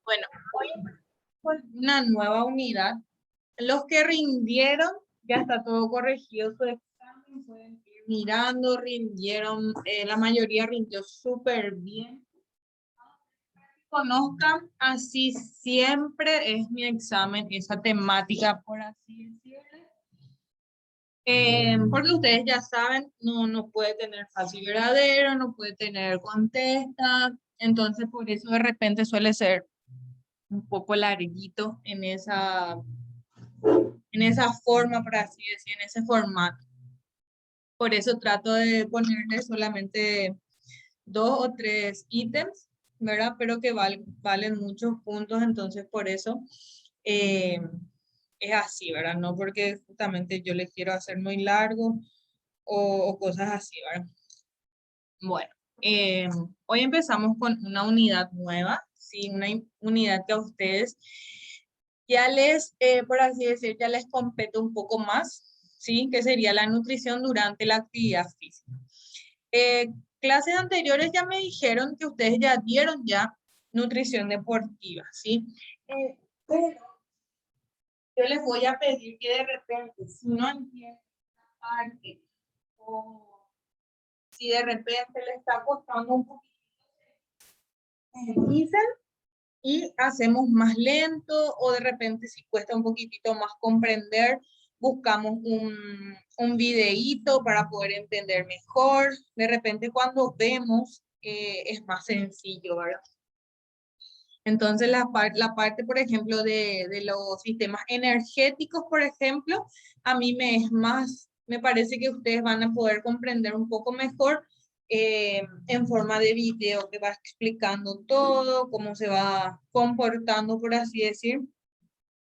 Bueno, hoy con una nueva unidad. Los que rindieron, ya está todo corregido su examen, pueden ir mirando, rindieron, la mayoría rindió súper bien. Conozcan, así siempre es mi examen, esa temática, por así decirlo. Porque ustedes ya saben, no puede tener fácil y verdadero, no puede tener contesta, entonces por eso de repente suele ser un poco larguito en esa forma, por así decir, en ese formato. Por eso trato de ponerle solamente 2 o 3 ítems, ¿verdad? Pero que valen muchos puntos, entonces por eso eh, es así, ¿verdad? No porque justamente yo les quiero hacer muy largo o cosas así, ¿verdad? Bueno, hoy empezamos con una unidad nueva, ¿sí? Una unidad que a ustedes ya les, por así decir, ya les compete un poco más, ¿sí? Que sería la nutrición durante la actividad física. Eh, Clases anteriores ya me dijeron que ustedes ya dieron ya nutrición deportiva, ¿sí? Pero yo les voy a pedir que de repente, si no entienden esta parte, o si de repente le está costando un poquito, dicen y hacemos más lento, o de repente si cuesta un poquitito más comprender, buscamos un videíto para poder entender mejor. De repente cuando vemos es más sencillo, ¿verdad? Entonces la parte, por ejemplo, de los sistemas energéticos, por ejemplo, a mí me parece que ustedes van a poder comprender un poco mejor en forma de video que va explicando todo, cómo se va comportando, por así decir,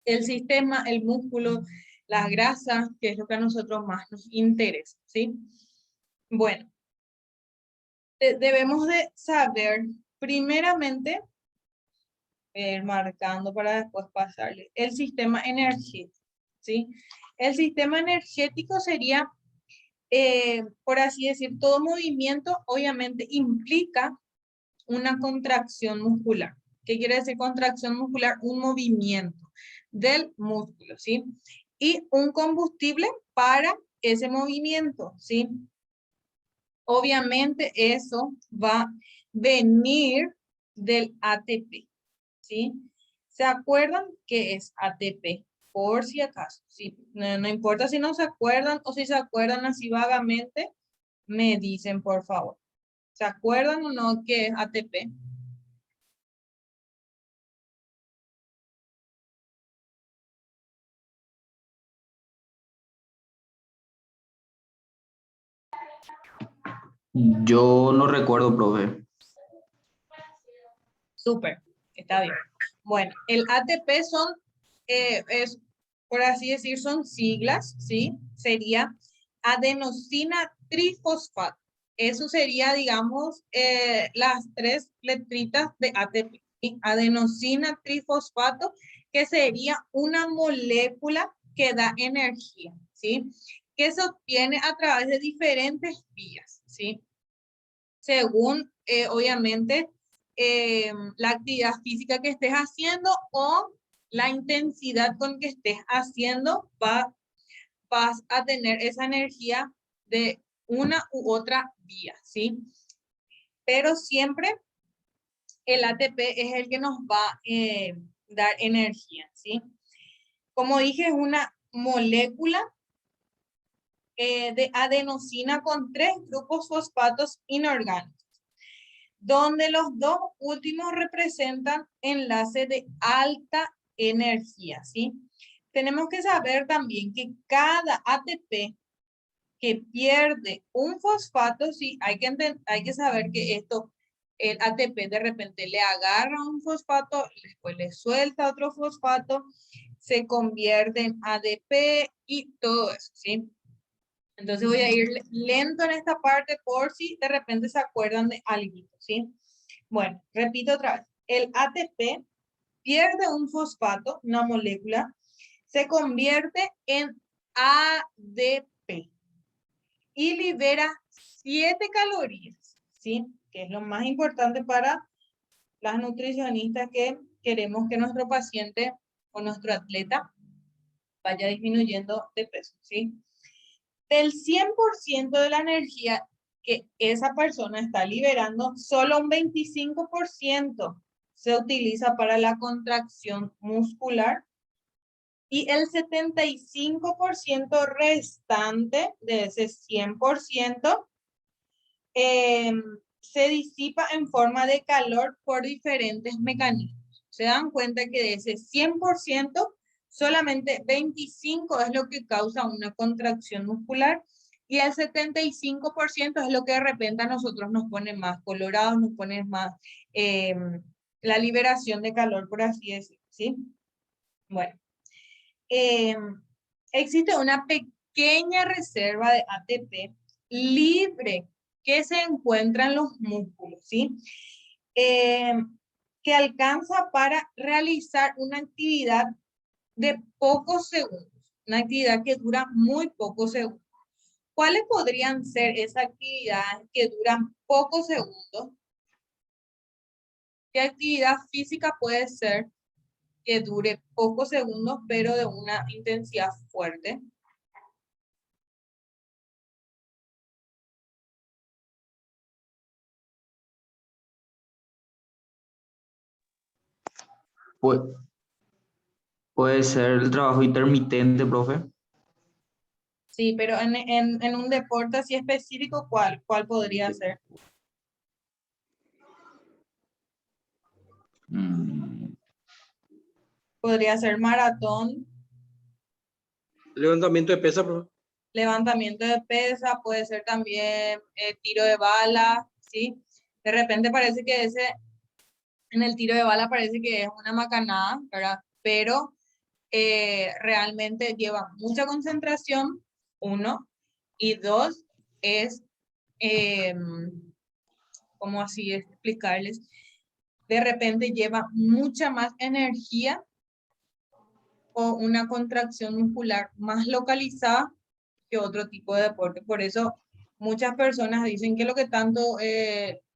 el sistema, el músculo, las grasas, que es lo que a nosotros más nos interesa, ¿sí? Bueno, debemos de saber primeramente marcando para después pasarle. El sistema energético, ¿sí? El sistema energético sería, por así decir, todo movimiento obviamente implica una contracción muscular. ¿Qué quiere decir contracción muscular? Un movimiento del músculo, ¿sí? Y un combustible para ese movimiento, ¿sí? Obviamente eso va a venir del ATP, ¿sí? ¿Se acuerdan qué es ATP? Por si acaso, ¿sí? No importa si no se acuerdan o si se acuerdan así vagamente, me dicen por favor. ¿Se acuerdan o no qué es ATP? Yo no recuerdo, profe. Súper, está bien. Bueno, el ATP es, por así decir, son siglas, ¿sí? Sería adenosina trifosfato. Eso sería, digamos, las 3 letritas de ATP. ¿Sí? Adenosina trifosfato, que sería una molécula que da energía, ¿sí? Que se obtiene a través de diferentes vías, ¿sí? Según, obviamente, la actividad física que estés haciendo o la intensidad con que estés haciendo, vas a tener esa energía de una u otra vía, ¿sí? Pero siempre el ATP es el que nos va a dar energía, ¿sí? Como dije, es una molécula de adenosina con 3 grupos fosfatos inorgánicos, donde los 2 últimos representan enlace de alta energía, ¿sí? Tenemos que saber también que cada ATP que pierde un fosfato, sí, hay que saber que esto, el ATP de repente le agarra un fosfato, después le suelta otro fosfato, se convierte en ADP y todo eso, ¿sí? Entonces voy a ir lento en esta parte por si de repente se acuerdan de algo, ¿sí? Bueno, repito otra vez. El ATP pierde un fosfato, una molécula, se convierte en ADP y libera 7 calorías, ¿sí? Que es lo más importante para las nutricionistas que queremos que nuestro paciente o nuestro atleta vaya disminuyendo de peso, ¿sí? Del 100% de la energía que esa persona está liberando, solo un 25% se utiliza para la contracción muscular y el 75% restante de ese 100% se disipa en forma de calor por diferentes mecanismos. Se dan cuenta que de ese 100%, solamente 25 es lo que causa una contracción muscular y el 75% es lo que de repente a nosotros nos pone más colorados, nos pone más la liberación de calor, por así decirlo, ¿sí? Bueno, existe una pequeña reserva de ATP libre que se encuentra en los músculos, ¿sí? Que alcanza para realizar una actividad de pocos segundos, una actividad que dura muy pocos segundos. ¿Cuáles podrían ser esas actividades que duran pocos segundos? ¿Qué actividad física puede ser que dure pocos segundos, pero de una intensidad fuerte? Puede ser el trabajo intermitente, profe. Sí, pero en un deporte así específico, ¿cuál podría ser? Mm, Podría ser maratón, Levantamiento de pesa, profe. levantamiento de pesa, puede ser también tiro de bala, ¿sí? De repente parece que en el tiro de bala parece que es una macanada, ¿verdad? Pero realmente lleva mucha concentración, uno, y dos, es, ¿cómo así explicarles? De repente lleva mucha más energía o una contracción muscular más localizada que otro tipo de deporte. Por eso muchas personas dicen que lo que tanto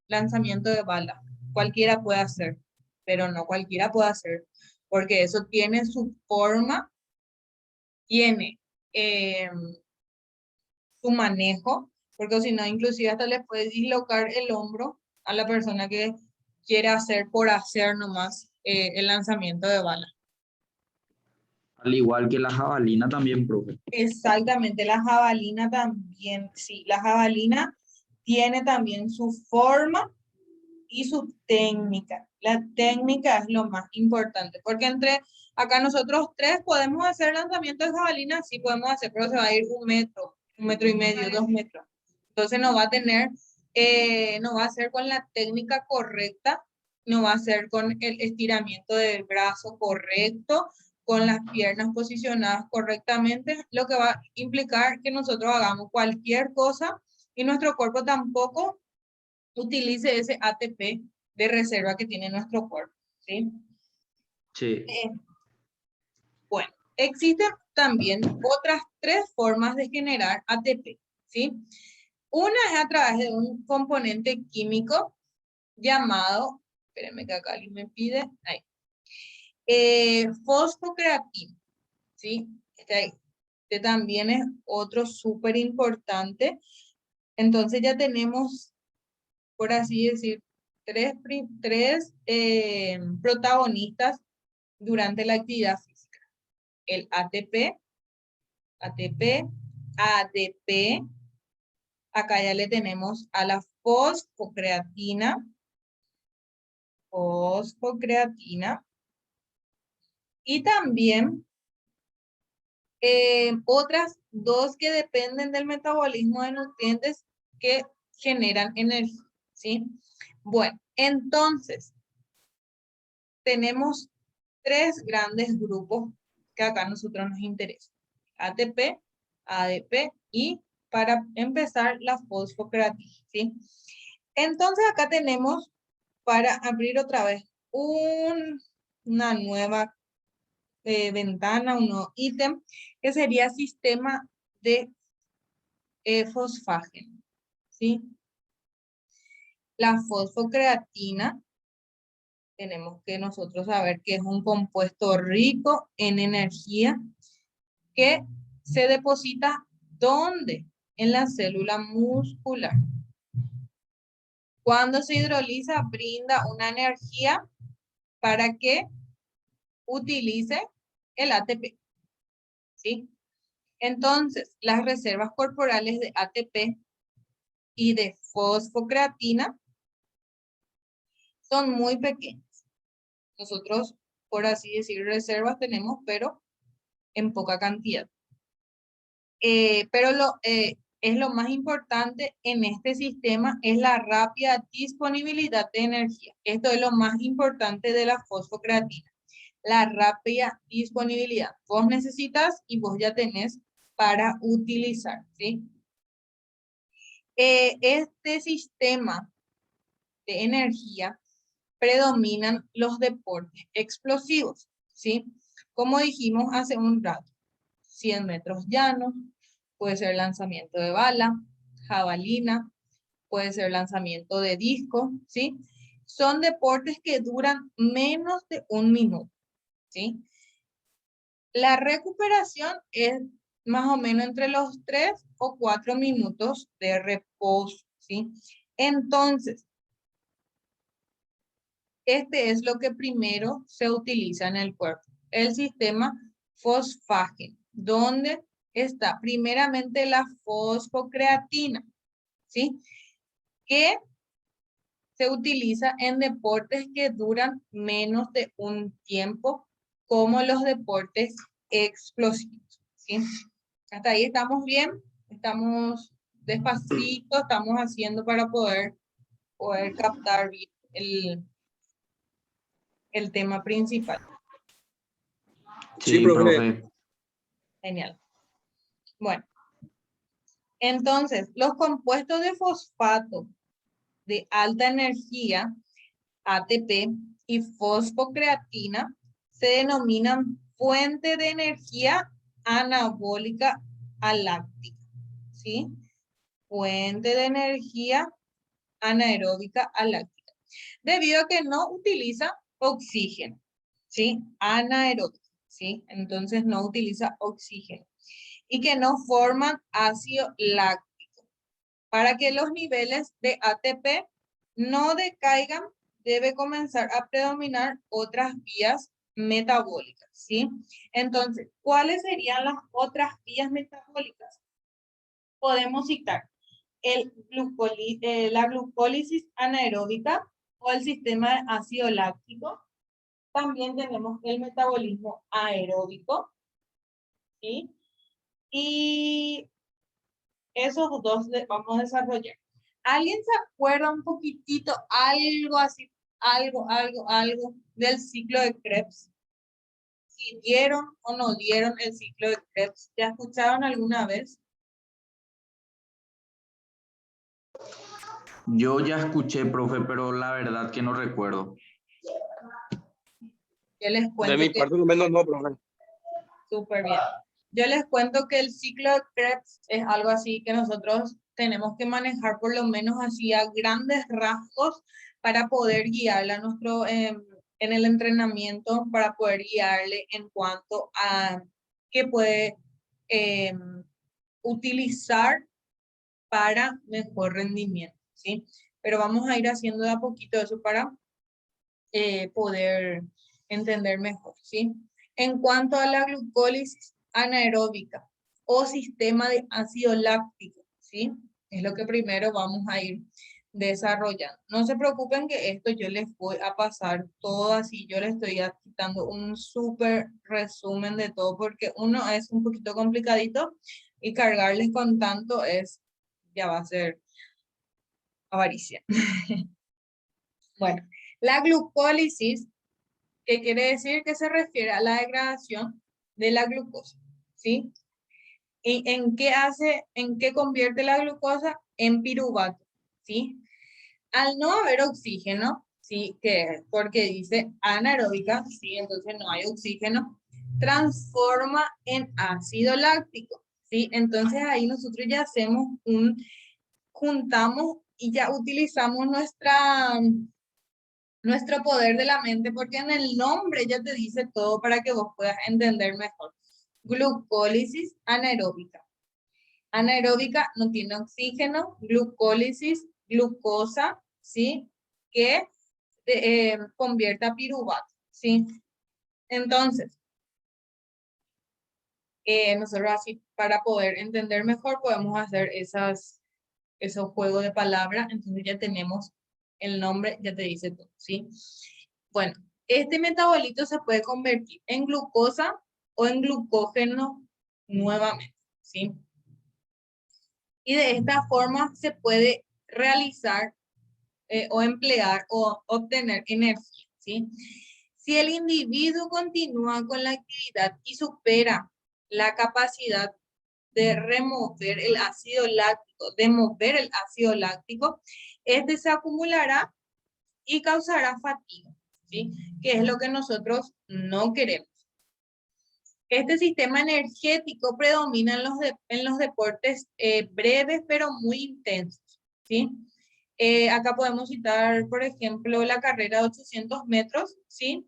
lanzamiento de bala, cualquiera puede hacer, pero no cualquiera puede hacer, porque eso tiene su forma, tiene su manejo, porque si no, inclusive hasta le puede dislocar el hombro a la persona que quiere hacer por hacer nomás el lanzamiento de bala. Al igual que la jabalina también, profe. Exactamente, la jabalina también, sí, la jabalina tiene también su forma y su técnica. La técnica es lo más importante, porque entre acá nosotros tres podemos hacer lanzamiento de jabalina, sí podemos hacer, pero se va a ir 1 metro y medio, 2 metros. Entonces no va a tener, no va a ser con la técnica correcta, no va a ser con el estiramiento del brazo correcto, con las piernas posicionadas correctamente, lo que va a implicar que nosotros hagamos cualquier cosa y nuestro cuerpo tampoco utilice ese ATP de reserva que tiene nuestro cuerpo, ¿sí? Sí. Bueno, existen también otras 3 formas de generar ATP, ¿sí? Una es a través de un componente químico llamado, espérenme que acá alguien me pide, ahí, fosfocreatina, ¿sí? Este también es otro súper importante. Entonces ya tenemos, por así decir, tres protagonistas durante la actividad física. El ATP, ADP, acá ya le tenemos a la fosfocreatina, y también otras 2 que dependen del metabolismo de nutrientes que generan energía, ¿sí? Bueno, entonces, tenemos 3 grandes grupos que acá a nosotros nos interesan. ATP, ADP y para empezar la fosfocreatina, ¿sí? Entonces acá tenemos para abrir otra vez una nueva ventana, un nuevo ítem, que sería sistema de fosfágeno, ¿sí? La fosfocreatina tenemos que nosotros saber que es un compuesto rico en energía que se deposita ¿dónde? En la célula muscular. Cuando se hidroliza, brinda una energía para que utilice el ATP, ¿sí? Entonces, las reservas corporales de ATP y de fosfocreatina son muy pequeñas. Nosotros, por así decir, reservas tenemos, pero en poca cantidad. Pero es lo más importante en este sistema, es la rápida disponibilidad de energía. Esto es lo más importante de la fosfocreatina, la rápida disponibilidad. Vos necesitas y vos ya tenés para utilizar, ¿sí? Este sistema de energía predominan los deportes explosivos, ¿sí? Como dijimos hace un rato, 100 metros llanos, puede ser lanzamiento de bala, jabalina, puede ser lanzamiento de disco, ¿sí? Son deportes que duran menos de 1 minuto, ¿sí? La recuperación es más o menos entre los 3 o 4 minutos de reposo, ¿sí? Entonces, este es lo que primero se utiliza en el cuerpo, el sistema fosfágeno, donde está primeramente la fosfocreatina, ¿sí? Que se utiliza en deportes que duran menos de un tiempo, como los deportes explosivos, ¿sí? Hasta ahí estamos bien, estamos despacito, estamos haciendo para poder captar bien el tema principal. Sí, Sí, profe. profe. Genial. Bueno, entonces, los compuestos de fosfato de alta energía, ATP, y fosfocreatina se denominan fuente de energía anabólica aláctica, ¿sí? Fuente de energía anaeróbica aláctica, debido a que no utiliza oxígeno, ¿sí? Anaeróbica, ¿sí? Entonces no utiliza oxígeno y que no forman ácido láctico. Para que los niveles de ATP no decaigan, debe comenzar a predominar otras vías metabólicas, ¿sí? Entonces, ¿cuáles serían las otras vías metabólicas? Podemos citar la glucólisis anaeróbica o el sistema de ácido láctico. También tenemos el metabolismo aeróbico, ¿sí? Y esos dos vamos a desarrollar. ¿Alguien se acuerda un poquitito, algo así, algo del ciclo de Krebs? Si dieron o no dieron el ciclo de Krebs, ¿ya escucharon alguna vez? Yo ya escuché, profe, pero la verdad que no recuerdo. Yo les De cuento mi que parte, al menos no, profe. súper bien. Yo les cuento que el ciclo de Krebs es algo así que nosotros tenemos que manejar por lo menos así a grandes rasgos para poder guiarle a nuestro, en el entrenamiento, para poder guiarle en cuanto a qué puede utilizar para mejor rendimiento, ¿sí? Pero vamos a ir haciendo de a poquito eso para poder entender mejor, ¿sí? En cuanto a la glucólisis anaeróbica o sistema de ácido láctico, ¿sí? Es lo que primero vamos a ir desarrollando. No se preocupen que esto yo les voy a pasar todo así, yo les estoy dando un súper resumen de todo porque uno es un poquito complicadito y cargarles con tanto ya va a ser avaricia. Bueno, la glucólisis, ¿qué quiere decir? Que se refiere a la degradación de la glucosa, ¿sí? ¿Y en qué convierte la glucosa? En piruvato, ¿sí? Al no haber oxígeno, ¿sí? Porque dice anaeróbica, ¿sí? Entonces no hay oxígeno, transforma en ácido láctico, ¿sí? Entonces ahí nosotros ya hacemos juntamos y ya utilizamos nuestro poder de la mente, porque en el nombre ya te dice todo para que vos puedas entender mejor. Glucólisis anaeróbica. Anaeróbica no tiene oxígeno, glucólisis, glucosa, ¿sí? Que convierte a piruvato, ¿sí? Entonces, nosotros así, para poder entender mejor, podemos hacer esos juegos de palabras. Entonces ya tenemos el nombre, ya te dice todo, ¿sí? Bueno, este metabolito se puede convertir en glucosa o en glucógeno nuevamente, ¿sí? Y de esta forma se puede realizar o emplear o obtener energía, ¿sí? Si el individuo continúa con la actividad y supera la capacidad de remover el ácido láctico, de mover el ácido láctico, este se acumulará y causará fatiga, ¿sí? Que es lo que nosotros no queremos. Este sistema energético predomina en los deportes breves pero muy intensos, ¿sí? Acá podemos citar, por ejemplo, la carrera de 800 metros, ¿sí?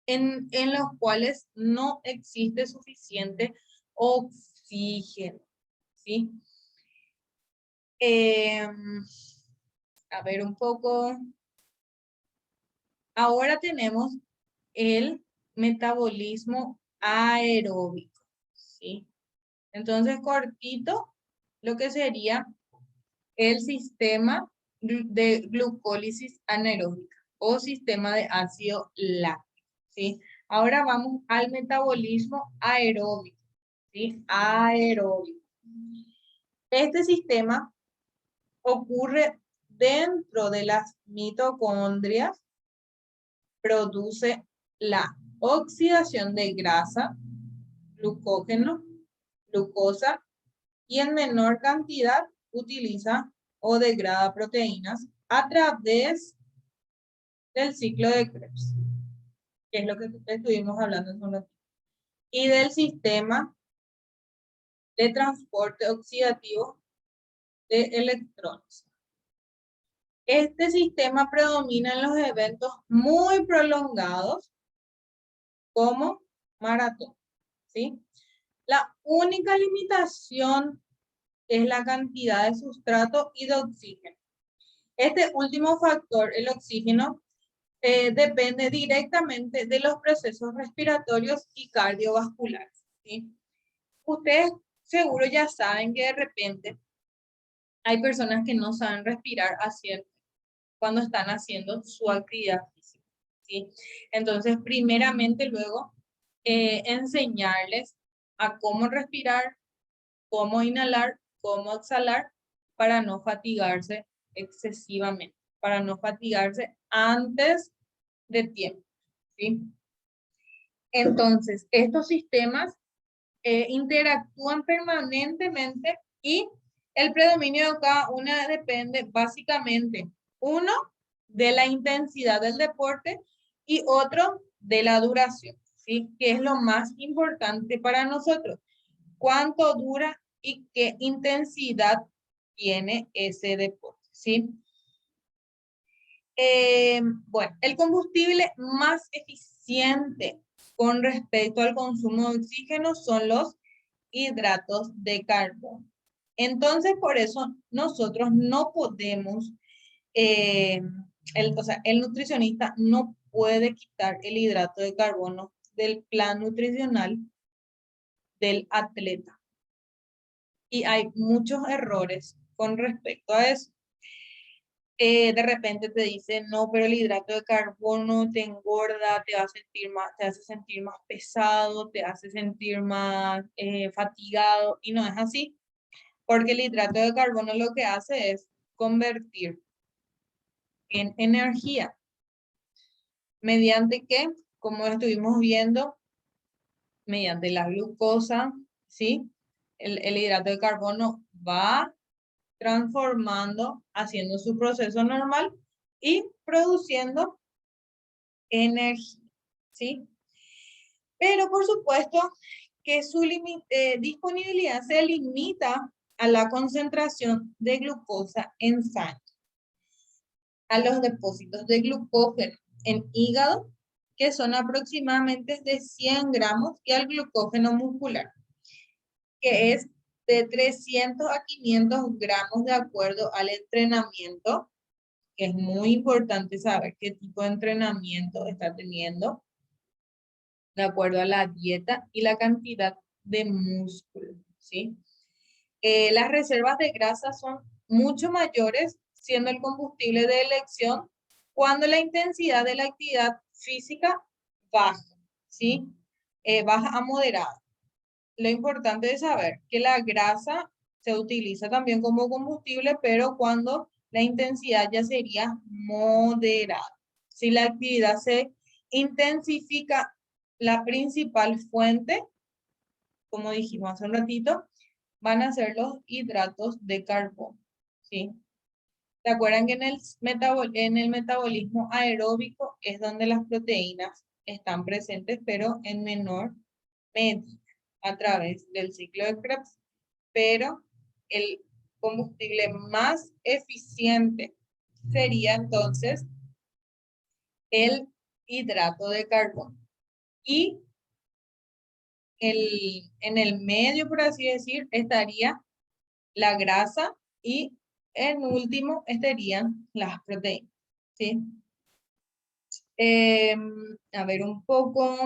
En los cuales no existe suficiente oxígeno, ¿sí? A ver un poco. Ahora tenemos el metabolismo aeróbico, ¿sí? Entonces, cortito, lo que sería el sistema de glucólisis anaeróbica o sistema de ácido láctico, ¿sí? Ahora vamos al metabolismo aeróbico, ¿sí? Aeróbico. Este sistema ocurre dentro de las mitocondrias, produce la oxidación de grasa, glucógeno, glucosa y en menor cantidad utiliza o degrada proteínas a través del ciclo de Krebs, que es lo que estuvimos hablando en un ratito, y del sistema de transporte oxidativo de electrones. Este sistema predomina en los eventos muy prolongados como maratón, ¿sí? La única limitación es la cantidad de sustrato y de oxígeno. Este último factor, el oxígeno, depende directamente de los procesos respiratorios y cardiovasculares, ¿sí? Ustedes seguro ya saben que de repente hay personas que no saben respirar cuando están haciendo su actividad física, ¿sí? Entonces, primeramente luego, enseñarles a cómo respirar, cómo inhalar, cómo exhalar, para no fatigarse excesivamente, para no fatigarse antes de tiempo, ¿sí? Entonces, estos sistemas interactúan permanentemente y el predominio de cada una depende básicamente, uno, de la intensidad del deporte y otro, de la duración, ¿sí? Que es lo más importante para nosotros. ¿Cuánto dura y qué intensidad tiene ese deporte, ¿sí? Bueno, el combustible más eficiente con respecto al consumo de oxígeno son los hidratos de carbono. Entonces, por eso nosotros no podemos, el nutricionista no puede quitar el hidrato de carbono del plan nutricional del atleta. Y hay muchos errores con respecto a eso. De repente te dicen, no, pero el hidrato de carbono te engorda, te hace sentir más pesado, te hace sentir más fatigado, y no es así, porque el hidrato de carbono lo que hace es convertir en energía. ¿Mediante qué? Como estuvimos viendo, mediante la glucosa, ¿sí? El hidrato de carbono va transformando, haciendo su proceso normal y produciendo energía, ¿sí? Pero por supuesto que su disponibilidad se limita a la concentración de glucosa en sangre. a los depósitos de glucógeno en hígado, que son aproximadamente de 100 gramos, y al glucógeno muscular, que es de 300 a 500 gramos de acuerdo al entrenamiento, que es muy importante saber qué tipo de entrenamiento está teniendo, de acuerdo a la dieta y la cantidad de músculo, ¿sí? Las reservas de grasa son mucho mayores, siendo el combustible de elección cuando la intensidad de la actividad física baja, ¿sí? Baja a moderada. Lo importante es saber que la grasa se utiliza también como combustible, pero cuando la intensidad ya sería moderada. Si la actividad se intensifica, la principal fuente, como dijimos hace un ratito, van a ser los hidratos de carbono, ¿sí? ¿Se acuerdan que en el metabolismo aeróbico es donde las proteínas están presentes, pero en menor medida a través del ciclo de Krebs? Pero el combustible más eficiente sería entonces el hidrato de carbono. Y en el medio, por así decir, estaría la grasa y en último estarían las proteínas, ¿sí? A ver un poco.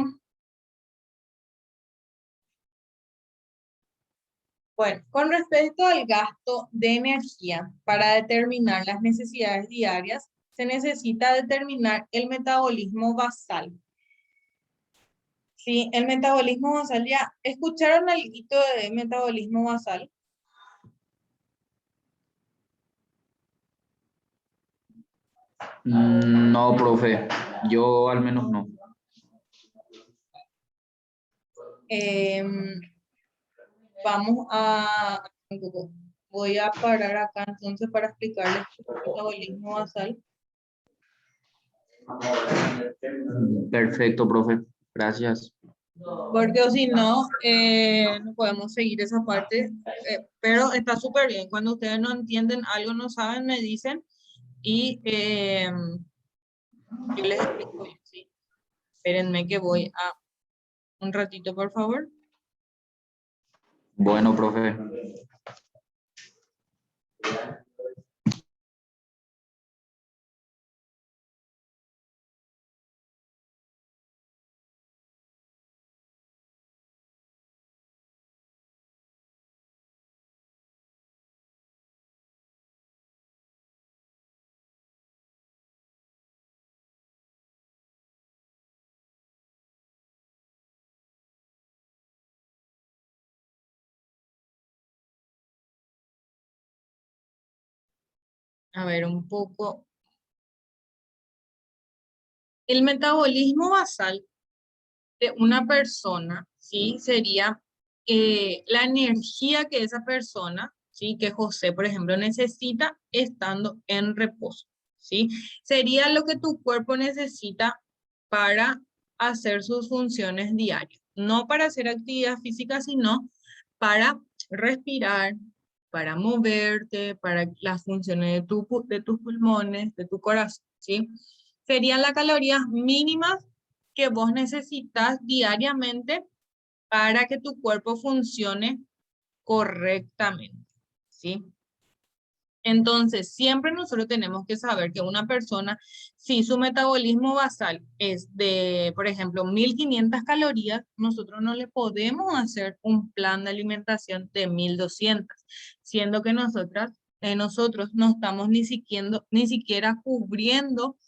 Bueno, con respecto al gasto de energía para determinar las necesidades diarias, se necesita determinar el metabolismo basal. Sí, el metabolismo basal, ¿ya escucharon algo de metabolismo basal? No, profe, yo al menos no. Em, Vamos a... Voy a parar acá entonces para explicarles el metabolismo basal. Perfecto, profe. Gracias. Porque o si no, no podemos seguir esa parte. Pero está súper bien. Cuando ustedes no entienden algo, no saben, me dicen y yo les explico bien, ¿sí? Espérenme que voy a un ratito, por favor. Bueno, profe. A ver, un poco. El metabolismo basal de una persona, ¿sí? Sería la energía que esa persona, ¿sí? Que José, por ejemplo, necesita estando en reposo, ¿sí? Sería lo que tu cuerpo necesita para hacer sus funciones diarias. No para hacer actividad física, sino para respirar, para moverte, para las funciones de tus pulmones, de tu corazón, ¿sí? Serían las calorías mínimas que vos necesitas diariamente para que tu cuerpo funcione correctamente, ¿sí? Entonces, siempre nosotros tenemos que saber que una persona, si su metabolismo basal es de, por ejemplo, 1500 calorías, nosotros no le podemos hacer un plan de alimentación de 1200, siendo que nosotros no estamos ni siquiera cubriendo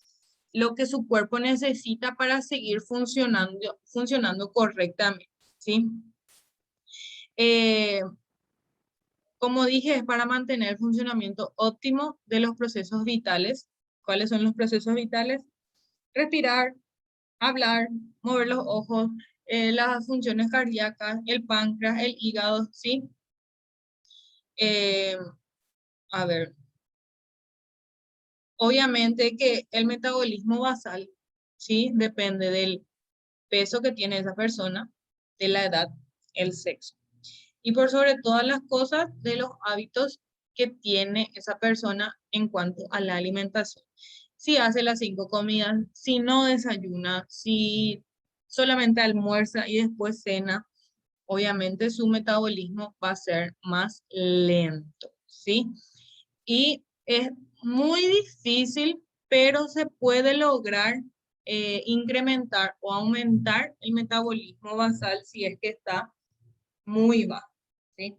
lo que su cuerpo necesita para seguir funcionando correctamente, ¿sí? Eh, como dije, es para mantener el funcionamiento óptimo de los procesos vitales. ¿Cuáles son los procesos vitales? Respirar, hablar, mover los ojos, las funciones cardíacas, el páncreas, el hígado, ¿sí? Eh, a ver, obviamente que el metabolismo basal, ¿sí? Depende del peso que tiene esa persona, de la edad, el sexo. Y por sobre todas las cosas, de los hábitos que tiene esa persona en cuanto a la alimentación. si hace las 5 comidas, si no desayuna, si solamente almuerza y después cena, obviamente su metabolismo va a ser más lento, ¿sí? Y es muy difícil, pero se puede lograr incrementar o aumentar el metabolismo basal si es que está muy bajo, ¿sí?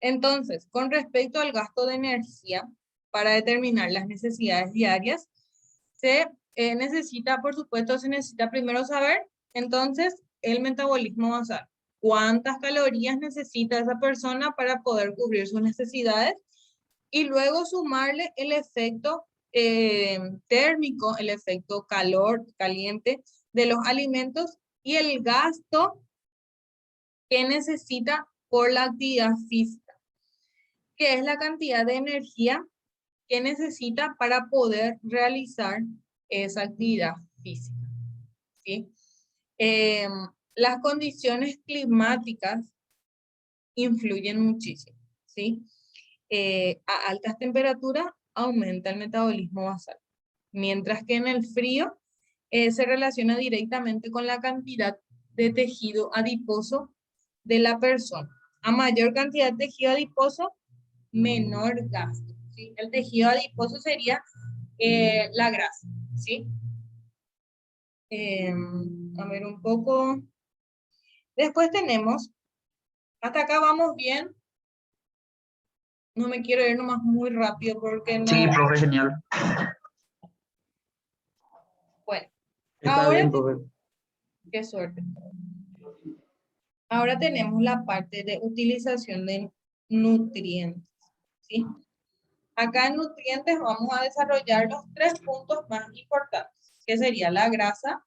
Entonces, con respecto al gasto de energía, para determinar las necesidades diarias, se necesita, por supuesto, se necesita primero saber, entonces, el metabolismo basal. ¿Cuántas calorías necesita esa persona para poder cubrir sus necesidades? Y luego sumarle el efecto térmico, el efecto calor, caliente de los alimentos y el gasto que necesita por la actividad física, que es la cantidad de energía que necesita para poder realizar esa actividad física, ¿sí? Las condiciones climáticas influyen muchísimo, ¿sí? A altas temperaturas aumenta el metabolismo basal, mientras que en el frío se relaciona directamente con la cantidad de tejido adiposo de la persona. A mayor cantidad de tejido adiposo, menor gasto, ¿sí? El tejido adiposo sería la grasa, ¿sí? A ver un poco. Después tenemos, hasta acá vamos bien. No me quiero ir nomás muy rápido porque Sí, no. profe, genial. Bueno, Está bien, profe. qué suerte. Ahora tenemos la parte de utilización de nutrientes, ¿sí? Acá en nutrientes vamos a desarrollar los 3 puntos más importantes, que sería la grasa,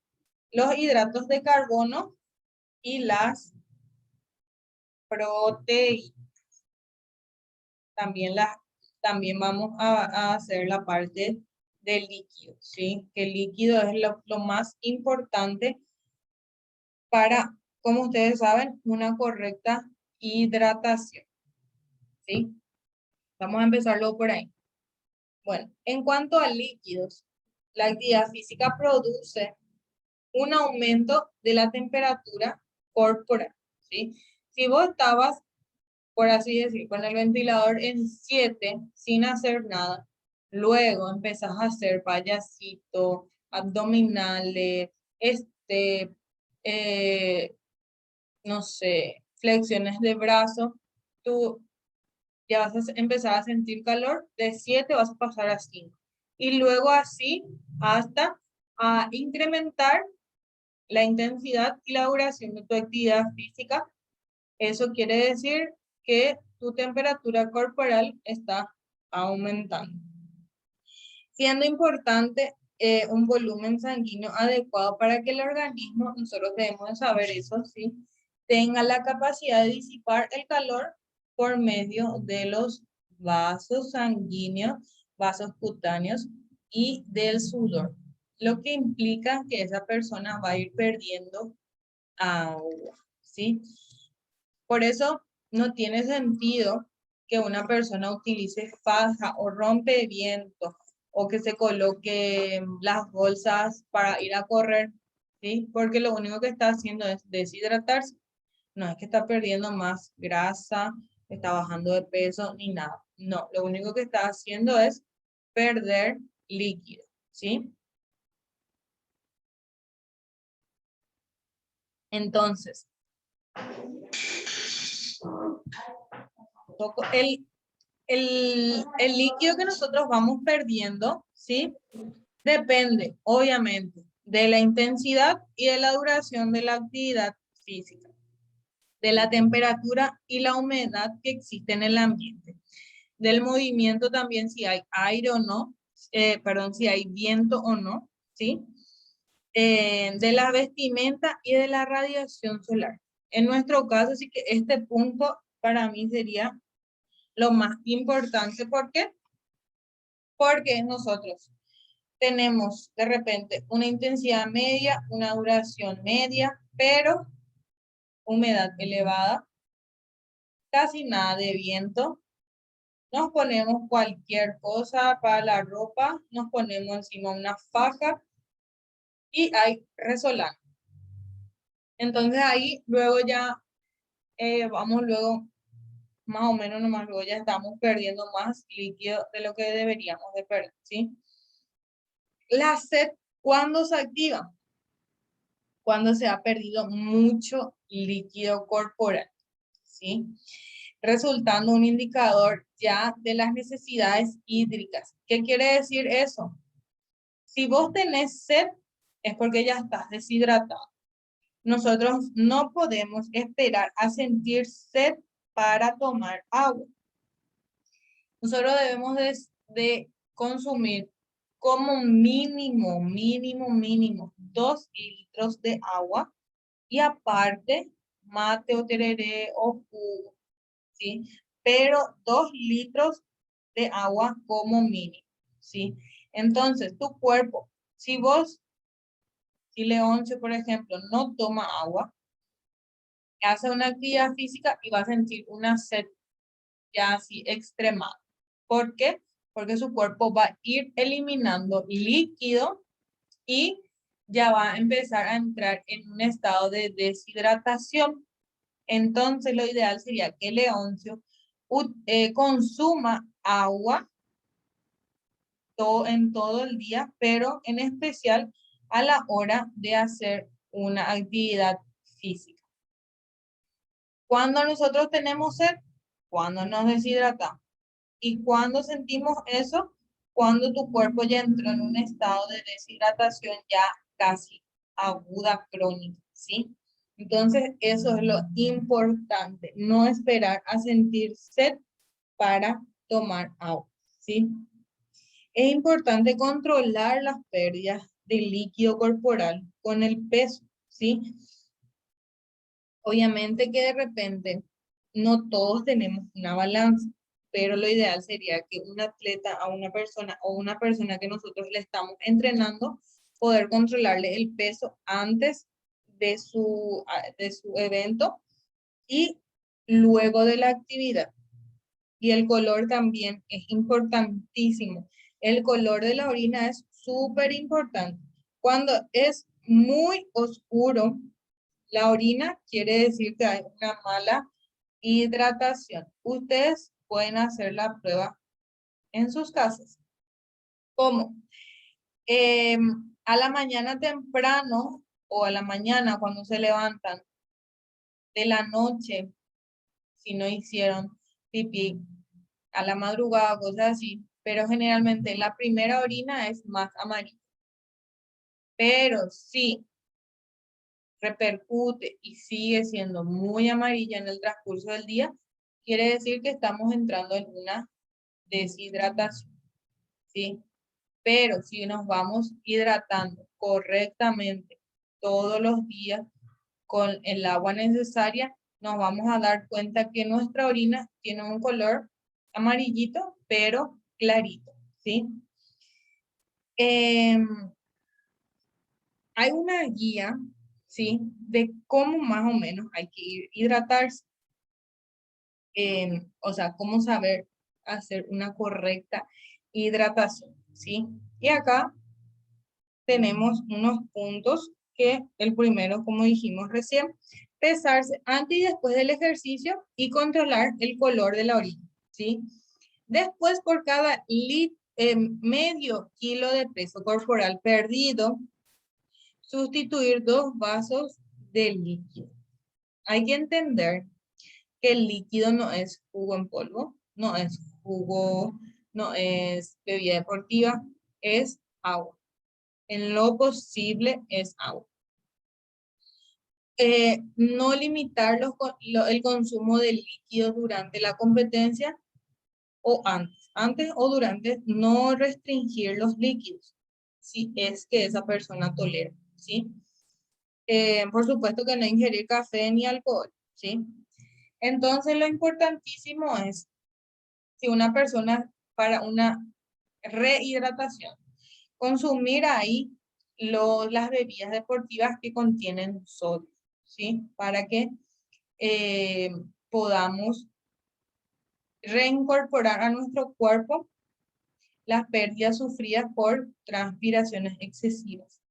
los hidratos de carbono y las proteínas. También vamos a hacer la parte del líquido, ¿sí? Que el líquido es lo más importante para, como ustedes saben, una correcta hidratación, ¿sí? Vamos a empezarlo por ahí. Bueno, en cuanto a líquidos, la actividad física produce un aumento de la temperatura corporal, ¿sí? Si vos estabas, por así decir, con el ventilador en 7 sin hacer nada, luego empezás a hacer payasito, abdominales, eh, no sé, flexiones de brazo, tú ya vas a empezar a sentir calor, de 7 vas a pasar a 5. Y luego así hasta a incrementar la intensidad y la duración de tu actividad física. Eso quiere decir que tu temperatura corporal está aumentando. Siendo importante un volumen sanguíneo adecuado para que el organismo, nosotros debemos de saber eso, ¿sí? Tenga la capacidad de disipar el calor por medio de los vasos sanguíneos, vasos cutáneos y del sudor, lo que implica que esa persona va a ir perdiendo agua, ¿sí? Por eso no tiene sentido que una persona utilice faja o rompeviento o que se coloque las bolsas para ir a correr, ¿sí? Porque lo único que está haciendo es deshidratarse. No es que está perdiendo más grasa, está bajando de peso ni nada. No, lo único que está haciendo es perder líquido, ¿sí? Entonces, el líquido que nosotros vamos perdiendo, ¿sí? Depende, obviamente, de la intensidad y de la duración de la actividad física, de la temperatura y la humedad que existe en el ambiente, del movimiento también, si hay aire o no, perdón, si hay viento o no, ¿sí? De la vestimenta y de la radiación solar. En nuestro caso, sí que este punto para mí sería lo más importante. ¿Por qué? Porque nosotros tenemos de repente una intensidad media, una duración media, pero humedad elevada, casi nada de viento, nos ponemos cualquier cosa para la ropa, nos ponemos encima una faja y hay resolana. Entonces ahí luego ya vamos luego más o menos nomás, luego ya estamos perdiendo más líquido de lo que deberíamos de perder, ¿sí? La sed, ¿cuándo se activa? Cuando se ha perdido mucho líquido corporal, ¿sí? Resultando un indicador ya de las necesidades hídricas. ¿Qué quiere decir eso? Si vos tenés sed, es porque ya estás deshidratado. Nosotros no podemos esperar a sentir sed para tomar agua. Nosotros debemos de consumir como mínimo 2 litros de agua y aparte mate o tereré o jugo, ¿sí? Pero 2 litros de agua como mínimo, ¿sí? Entonces, tu cuerpo, si Leoncio, por ejemplo, no toma agua, hace una actividad física y va a sentir una sed ya así extremada. ¿Por qué? Porque su cuerpo va a ir eliminando líquido y ya va a empezar a entrar en un estado de deshidratación. Entonces, lo ideal sería que Leoncio consuma agua en todo el día, pero en especial a la hora de hacer una actividad física. Cuando nosotros tenemos sed, cuando nos deshidratamos. ¿Y cuando sentimos eso? Cuando tu cuerpo ya entró en un estado de deshidratación ya casi aguda, crónica, ¿sí? Entonces, eso es lo importante, no esperar a sentir sed para tomar agua, ¿sí? Es importante controlar las pérdidas de líquido corporal con el peso, ¿sí? Obviamente que de repente no todos tenemos una balanza, pero lo ideal sería que un atleta a una persona o una persona que nosotros le estamos entrenando, poder controlarle el peso antes de su evento y luego de la actividad. Y el color también es importantísimo. El color de la orina es súper importante. Cuando es muy oscuro, la orina quiere decir que hay una mala hidratación. Ustedes pueden hacer la prueba en sus casas. ¿Cómo? A la mañana temprano o a la mañana cuando se levantan de la noche, si no hicieron pipí, a la madrugada, cosas así, pero generalmente la primera orina es más amarilla. Pero si repercute y sigue siendo muy amarilla en el transcurso del día, quiere decir que estamos entrando en una deshidratación, ¿sí? Pero si nos vamos hidratando correctamente todos los días con el agua necesaria, nos vamos a dar cuenta que nuestra orina tiene un color amarillito, pero clarito, ¿sí? Hay una guía, ¿sí? De cómo más o menos hay que hidratarse. O sea, cómo saber hacer una correcta hidratación, ¿sí? Y acá tenemos unos puntos que el primero, como dijimos recién, pesarse antes y después del ejercicio y controlar el color de la orina, ¿sí? Después, por cada medio kilo de peso corporal perdido, sustituir 2 vasos de líquido. Hay que entender que el líquido no es jugo en polvo, no es jugo, no es bebida deportiva, es agua. En lo posible es agua. No limitar el consumo de líquido durante la competencia o antes o durante, no restringir los líquidos, si es que esa persona tolera, ¿sí? Por supuesto que no ingerir café ni alcohol, ¿sí? Entonces lo importantísimo es, si una persona para una rehidratación, consumir ahí las bebidas deportivas que contienen sodio, ¿sí? Para que podamos reincorporar a nuestro cuerpo las pérdidas sufridas por transpiraciones excesivas.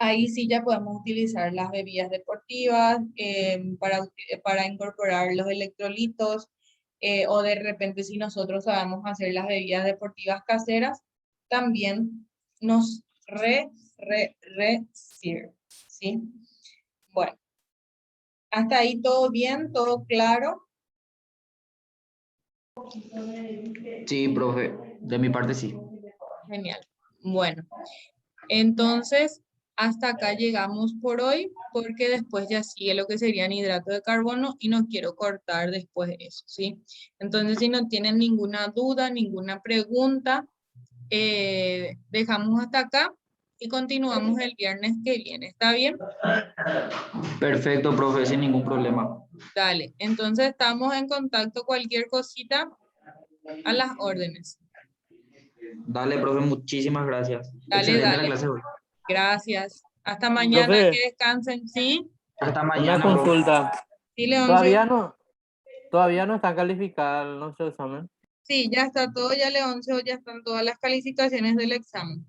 Ahí sí ya podemos utilizar las bebidas deportivas para incorporar los electrolitos, o de repente si nosotros sabemos hacer las bebidas deportivas caseras, también nos sirve, ¿sí? Bueno, hasta ahí todo bien, todo claro. Sí, profe, de mi parte sí. Genial. Bueno, entonces hasta acá llegamos por hoy, porque después ya sigue lo que serían hidratos de carbono y no quiero cortar después de eso, ¿sí? Entonces, si no tienen ninguna duda, ninguna pregunta, dejamos hasta acá y continuamos el viernes que viene. ¿Está bien? Perfecto, profe, sin ningún problema. Dale. Entonces, estamos en contacto. Cualquier cosita, a las órdenes. Dale, profe, muchísimas gracias. Dale, Excelente la dale. clase hoy. Gracias. Hasta mañana. Profe, Que descansen. ¿Sí? Hasta una mañana, profe. consulta. Sí, Leoncio. Todavía no está calificado nuestro examen. Sí, ya está todo, ya Leoncio, ya están todas las calificaciones del examen.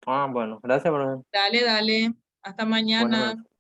Ah, bueno, gracias, profe. Dale, dale. Hasta Buenas mañana. noches.